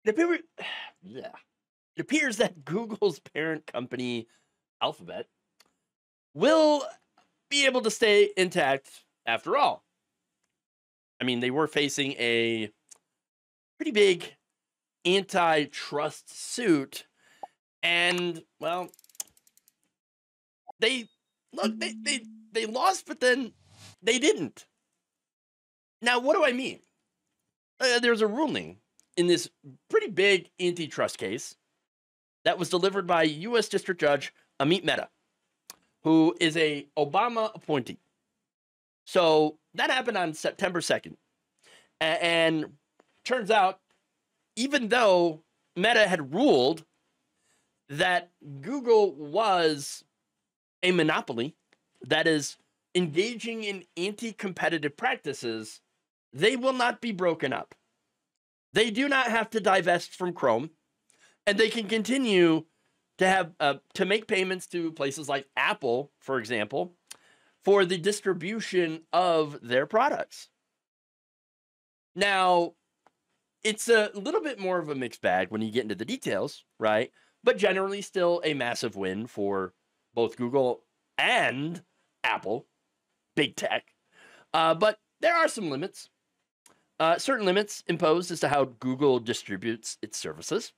It appears, yeah, it appears that Google's parent company, Alphabet, will be able to stay intact after all. I mean, they were facing a pretty big antitrust suit, and well, they they lost, but then they didn't. Now, what do I mean? There's a ruling in this pretty big antitrust case that was delivered by U.S. District Judge Amit Mehta, who is a Obama appointee. So that happened on September 2nd. And turns out, even though Meta had ruled that Google was a monopoly that is engaging in anti-competitive practices, they will not be broken up. They do not have to divest from Chrome, and they can continue to have to make payments to places like Apple, for example, for the distribution of their products. Now, it's a little bit more of a mixed bag when you get into the details, right? But generally, still a massive win for both Google and Apple, big tech. But there are some limits, certain limits imposed as to how Google distributes its services.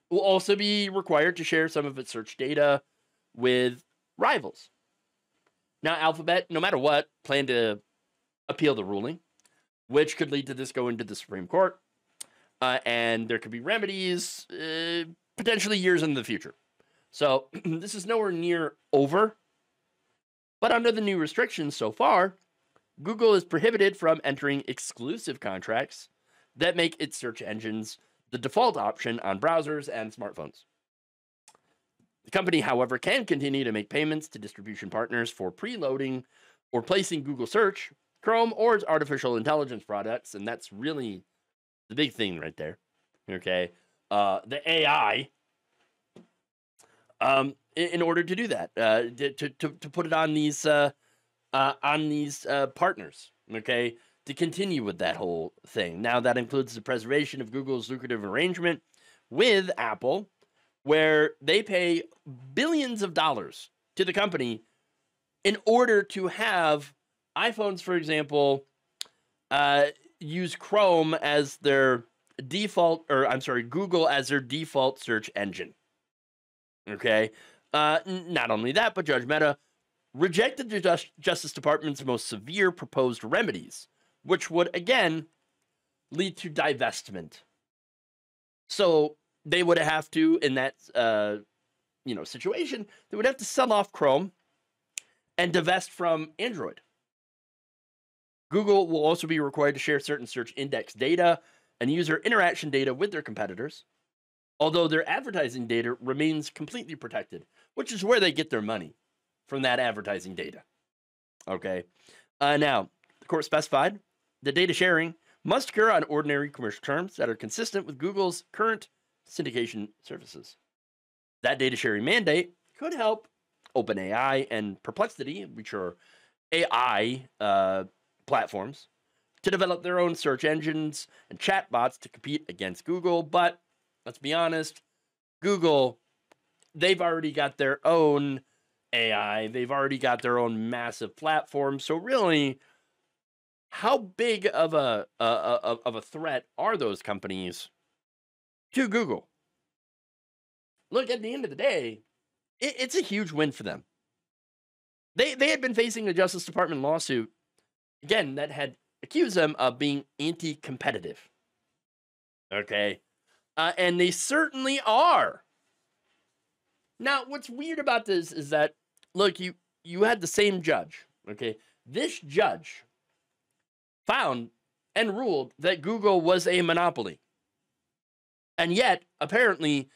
Will also be required to share some of its search data with rivals. Now, Alphabet, no matter what, plan to appeal the ruling, which could lead to this going to the Supreme Court. And there could be remedies potentially years in the future. So this is nowhere near over. But under the new restrictions so far, Google is prohibited from entering exclusive contracts that make its search engines the default option on browsers and smartphones. The company, however, can continue to make payments to distribution partners for preloading or placing Google Search, Chrome, or its artificial intelligence products, and that's really the big thing right there. Okay, the AI. In order to do that, to put it on these partners. Okay, to continue with that whole thing. Now that includes the preservation of Google's lucrative arrangement with Apple, where they pay billions of dollars to the company in order to have iPhones, for example, use Chrome as their default, or I'm sorry, Google as their default search engine. Okay. Not only that, but Judge Mehta rejected the Justice Department's most severe proposed remedies, which would again lead to divestment. So they would have to, in that situation, they would have to sell off Chrome and divest from Android. Google will also be required to share certain search index data and user interaction data with their competitors, although their advertising data remains completely protected, which is where they get their money, from that advertising data. Okay. Now, the court specified the data sharing must occur on ordinary commercial terms that are consistent with Google's current syndication services. That data sharing mandate could help OpenAI and Perplexity, which are AI platforms, to develop their own search engines and chatbots to compete against Google. But let's be honest, Google, they've already got their own AI. They've already got their own massive platform. So really, how big of a threat are those companies to Google? Look, at the end of the day, it's a huge win for them. They had been facing a Justice Department lawsuit, again, that had accused them of being anti-competitive. Okay? And they certainly are. Now, what's weird about this is that, look, you had the same judge, okay? This judge found and ruled that Google was a monopoly. And yet, apparently,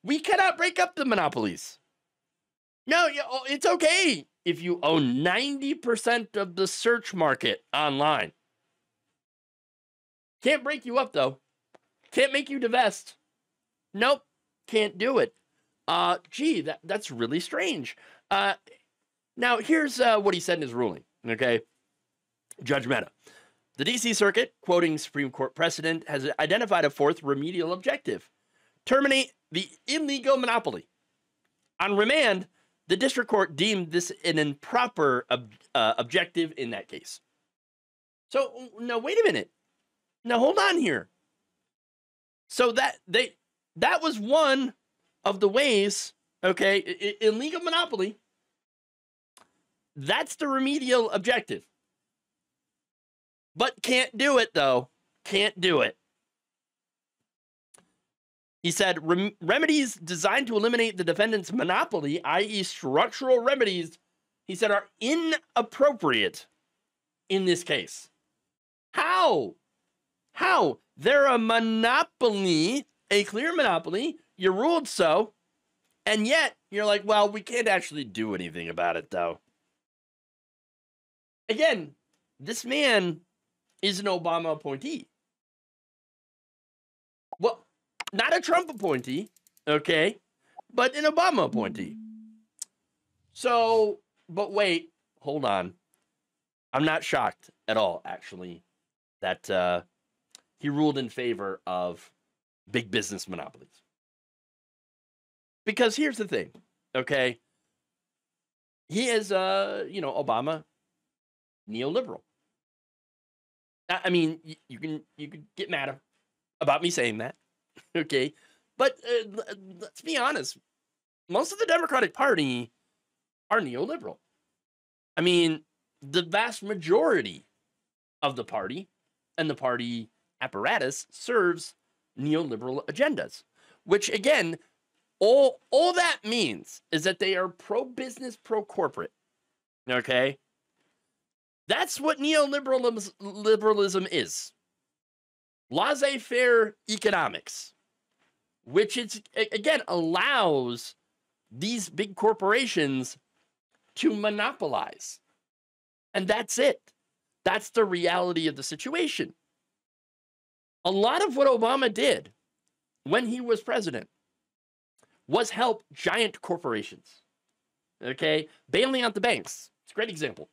we cannot break up the monopolies. No, it's okay if you own 90% of the search market online. Can't break you up, though. Can't make you divest. Nope, can't do it. That's really strange. Now, here's what he said in his ruling, okay? Judge Mehta. The D.C. Circuit, quoting Supreme Court precedent, has identified a fourth remedial objective: terminate the illegal monopoly. On remand, the district court deemed this an improper objective in that case. So, now wait a minute. Now hold on here. So that was one of the ways, okay, illegal monopoly. That's the remedial objective. But can't do it, though. Can't do it. He said, remedies designed to eliminate the defendant's monopoly, i.e. structural remedies, he said, are inappropriate in this case. How? How? They're a monopoly, a clear monopoly. You ruled so. And yet, you're like, well, we can't actually do anything about it, though. Again, this man is an Obama appointee. Well, not a Trump appointee, okay, but an Obama appointee. So, but wait, hold on. I'm not shocked at all, actually, that he ruled in favor of big business monopolies. Because here's the thing, okay? He is, Obama, neoliberal. I mean, you can get mad about me saying that, okay? But let's be honest. Most of the Democratic Party are neoliberal. I mean, the vast majority of the party and the party apparatus serves neoliberal agendas, which, again, all that means is that they are pro-business, pro-corporate, okay? That's what neoliberalism is. Laissez-faire economics, which again allows these big corporations to monopolize. And that's it. That's the reality of the situation. A lot of what Obama did when he was president was help giant corporations. Okay? Bailing out the banks. It's a great example.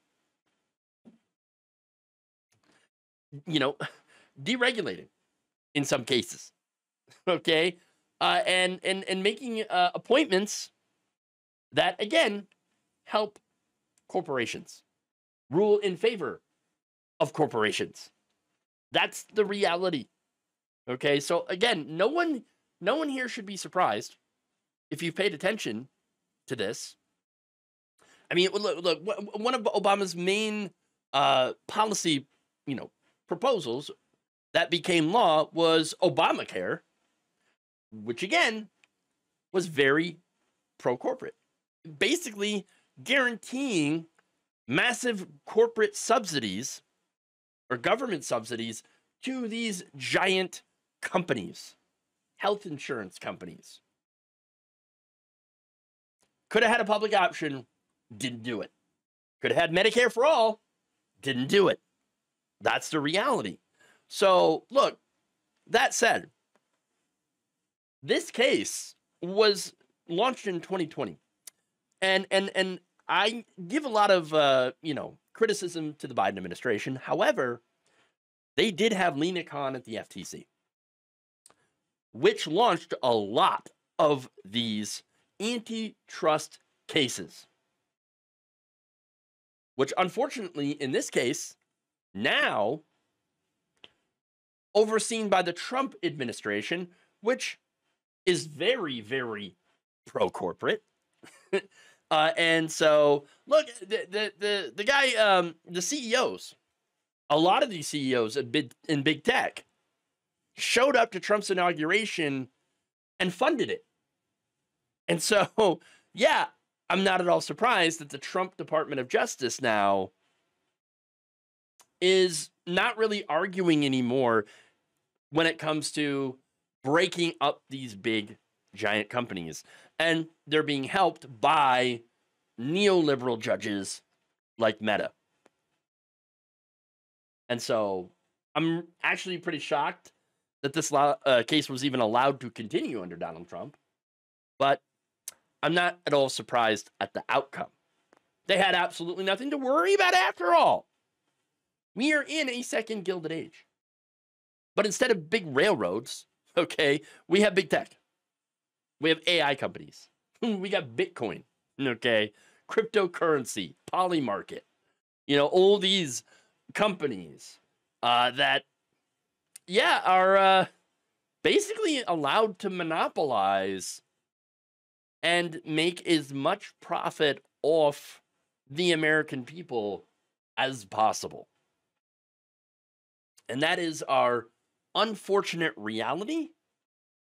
Deregulating in some cases. Okay? And making appointments that, again, help corporations. Rule in favor of corporations. That's the reality. Okay? So, again, no one here should be surprised if you've paid attention to this. I mean, look, one of Obama's main policy, proposals that became law was Obamacare, which again was very pro-corporate, basically guaranteeing massive corporate subsidies or government subsidies to these giant companies, health insurance companies. Could have had a public option, didn't do it. Could have had Medicare for all, didn't do it. That's the reality. So, look, that said, this case was launched in 2020. And I give a lot of, criticism to the Biden administration. However, they did have Lina Khan at the FTC, which launched a lot of these antitrust cases, which unfortunately, in this case, now overseen by the Trump administration, which is very, very pro-corporate. And so, look, the guy, the CEOs, a lot of these CEOs in big tech showed up to Trump's inauguration and funded it. And so, yeah, I'm not at all surprised that the Trump Department of Justice now is not really arguing anymore when it comes to breaking up these big, giant companies. And they're being helped by neoliberal judges like Meta. And so I'm actually pretty shocked that this case was even allowed to continue under Donald Trump. But I'm not at all surprised at the outcome. They had absolutely nothing to worry about after all. We are in a second Gilded Age. But instead of big railroads, okay, we have big tech. We have AI companies. We got Bitcoin, okay, cryptocurrency, Polymarket. All these companies that, are basically allowed to monopolize and make as much profit off the American people as possible. And that is our unfortunate reality,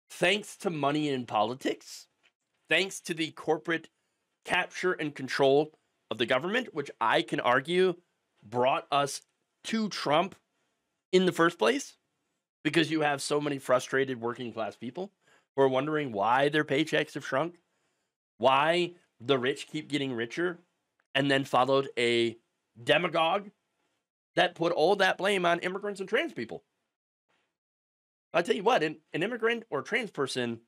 thanks to money in politics, thanks to the corporate capture and control of the government, which I can argue brought us to Trump in the first place, because you have so many frustrated working class people who are wondering why their paychecks have shrunk, why the rich keep getting richer, and then followed a demagogue that put all that blame on immigrants and trans people. I'll tell you what, an immigrant or trans person,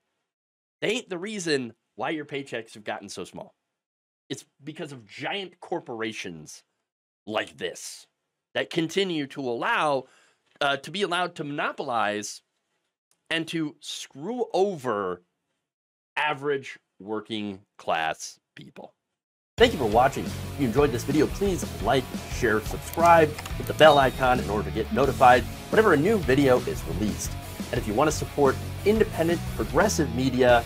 they ain't the reason why your paychecks have gotten so small. It's because of giant corporations like this that continue to allow, to be allowed to monopolize and to screw over average working class people. Thank you for watching. If you enjoyed this video, please like, share, subscribe, hit the bell icon in order to get notified whenever a new video is released. And if you want to support independent, progressive media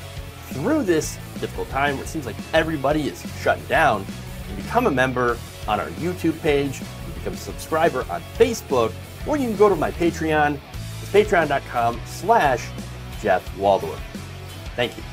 through this difficult time where it seems like everybody is shutting down, you can become a member on our YouTube page, you can become a subscriber on Facebook, or you can go to my Patreon. It's patreon.com/Jeff Waldorf. Thank you.